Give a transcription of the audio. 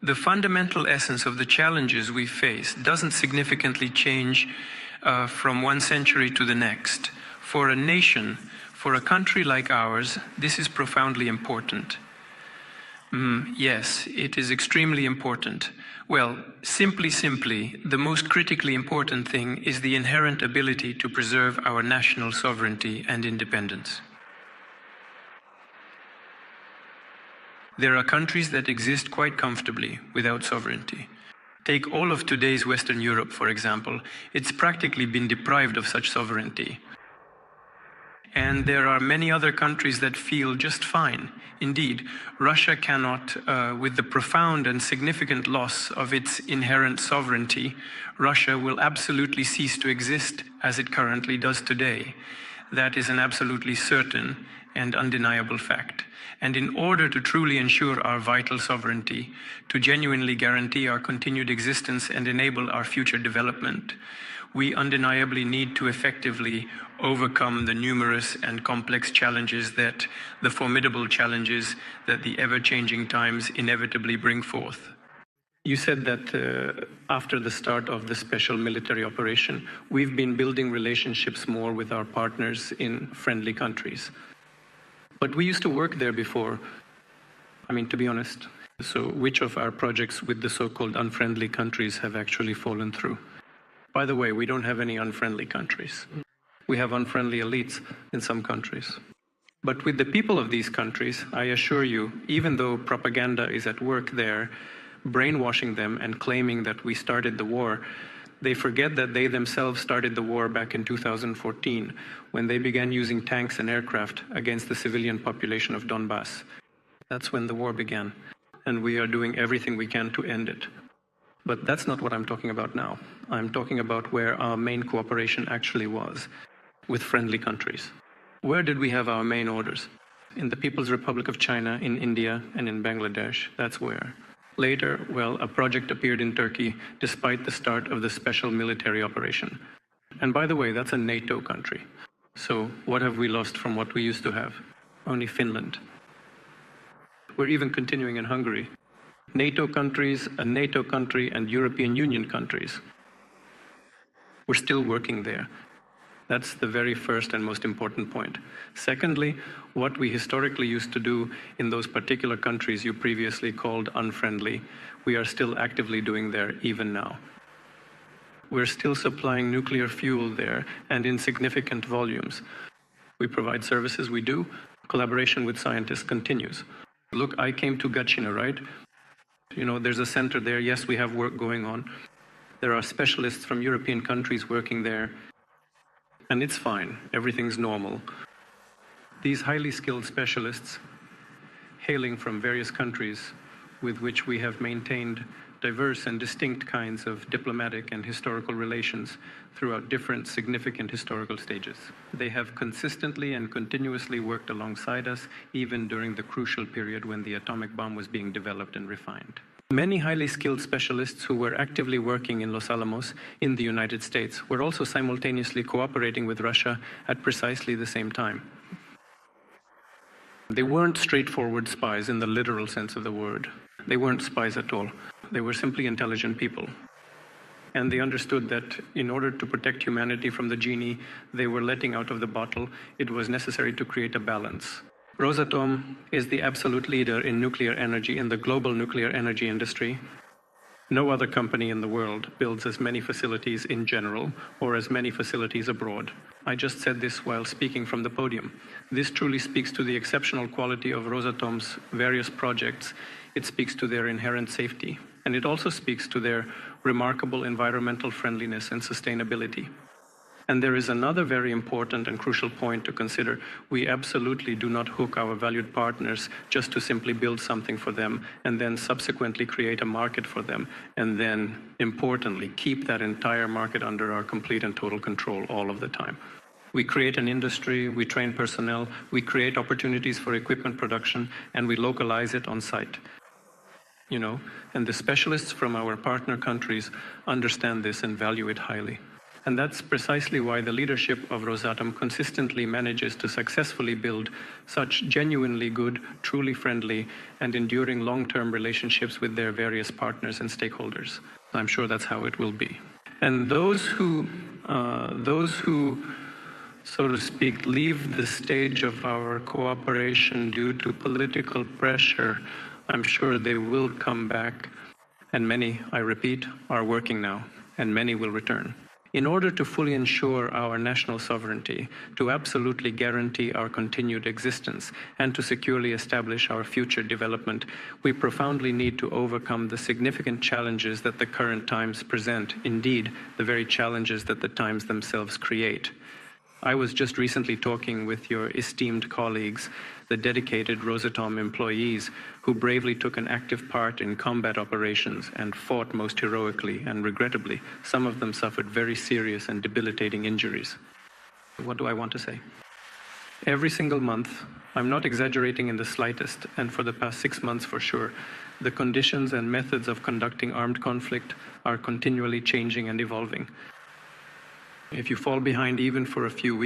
The fundamental essence of the challenges we face doesn't significantly change from one century to the next. For a nation, for a country like ours, this is profoundly important. Yes, it is extremely important. Well, simply, the most critically important thing is the inherent ability to preserve our national sovereignty and independence. There are countries that exist quite comfortably without sovereignty. Take all of today's Western Europe, for example. It's practically been deprived of such sovereignty. And there are many other countries that feel just fine. Indeed, Russia cannot, with the profound and significant loss of its inherent sovereignty, Russia will absolutely cease to exist as it currently does today. That is an absolutely certain and undeniable fact. And in order to truly ensure our vital sovereignty, to genuinely guarantee our continued existence and enable our future development, we undeniably need to effectively overcome the numerous and complex challenges that the formidable challenges that the ever-changing times inevitably bring forth. You said that after the start of the special military operation, we've been building relationships more with our partners in friendly countries. But we used to work there before, to be honest. So which of our projects with the so-called unfriendly countries have actually fallen through? By the way, we don't have any unfriendly countries. We have unfriendly elites in some countries. But with the people of these countries, I assure you, even though propaganda is at work there, brainwashing them and claiming that we started the war, they forget that they themselves started the war back in 2014, when they began using tanks and aircraft against the civilian population of Donbass. That's when the war began, and we are doing everything we can to end it. But that's not what I'm talking about now. I'm talking about where our main cooperation actually was, with friendly countries. Where did we have our main orders? In the People's Republic of China, in India, and in Bangladesh. That's where. Later, well, a project appeared in Turkey despite the start of the special military operation. And by the way, that's a NATO country. So what have we lost from what we used to have? Only Finland. We're even continuing in Hungary. NATO countries, a NATO country, and European Union countries. We're still working there. That's the very first and most important point. Secondly, what we historically used to do in those particular countries you previously called unfriendly, we are still actively doing there even now. We're still supplying nuclear fuel there and in significant volumes. We provide services, we do. Collaboration with scientists continues. Look, I came to Gachina, right? There's a center there. Yes, we have work going on. There are specialists from European countries working there. And it's fine. Everything's normal. These highly skilled specialists, hailing from various countries with which we have maintained diverse and distinct kinds of diplomatic and historical relations throughout different significant historical stages. They have consistently and continuously worked alongside us, even during the crucial period when the atomic bomb was being developed and refined. Many highly skilled specialists who were actively working in Los Alamos in the United States were also simultaneously cooperating with Russia at precisely the same time. They weren't straightforward spies in the literal sense of the word. They weren't spies at all. They were simply intelligent people. And they understood that in order to protect humanity from the genie they were letting out of the bottle, it was necessary to create a balance. Rosatom is the absolute leader in nuclear energy in the global nuclear energy industry. No other company in the world builds as many facilities in general or as many facilities abroad. I just said this while speaking from the podium. This truly speaks to the exceptional quality of Rosatom's various projects. It speaks to their inherent safety, and it also speaks to their remarkable environmental friendliness and sustainability. And there is another very important and crucial point to consider. We absolutely do not hook our valued partners just to simply build something for them and then subsequently create a market for them, and then, importantly, keep that entire market under our complete and total control all of the time. We create an industry, we train personnel, we create opportunities for equipment production, and we localize it on site. And the specialists from our partner countries understand this and value it highly. And that's precisely why the leadership of Rosatom consistently manages to successfully build such genuinely good, truly friendly, and enduring long-term relationships with their various partners and stakeholders. I'm sure that's how it will be. And those who, so to speak, leave the stage of our cooperation due to political pressure, I'm sure they will come back. And many, I repeat, are working now, and many will return. In order to fully ensure our national sovereignty, to absolutely guarantee our continued existence, and to securely establish our future development, we profoundly need to overcome the significant challenges that the current times present, indeed, the very challenges that the times themselves create. I was just recently talking with your esteemed colleagues, the dedicated Rosatom employees who bravely took an active part in combat operations and fought most heroically, and regrettably, some of them suffered very serious and debilitating injuries. What do I want to say? Every single month, I'm not exaggerating in the slightest, and for the past 6 months for sure, the conditions and methods of conducting armed conflict are continually changing and evolving. If you fall behind even for a few weeks,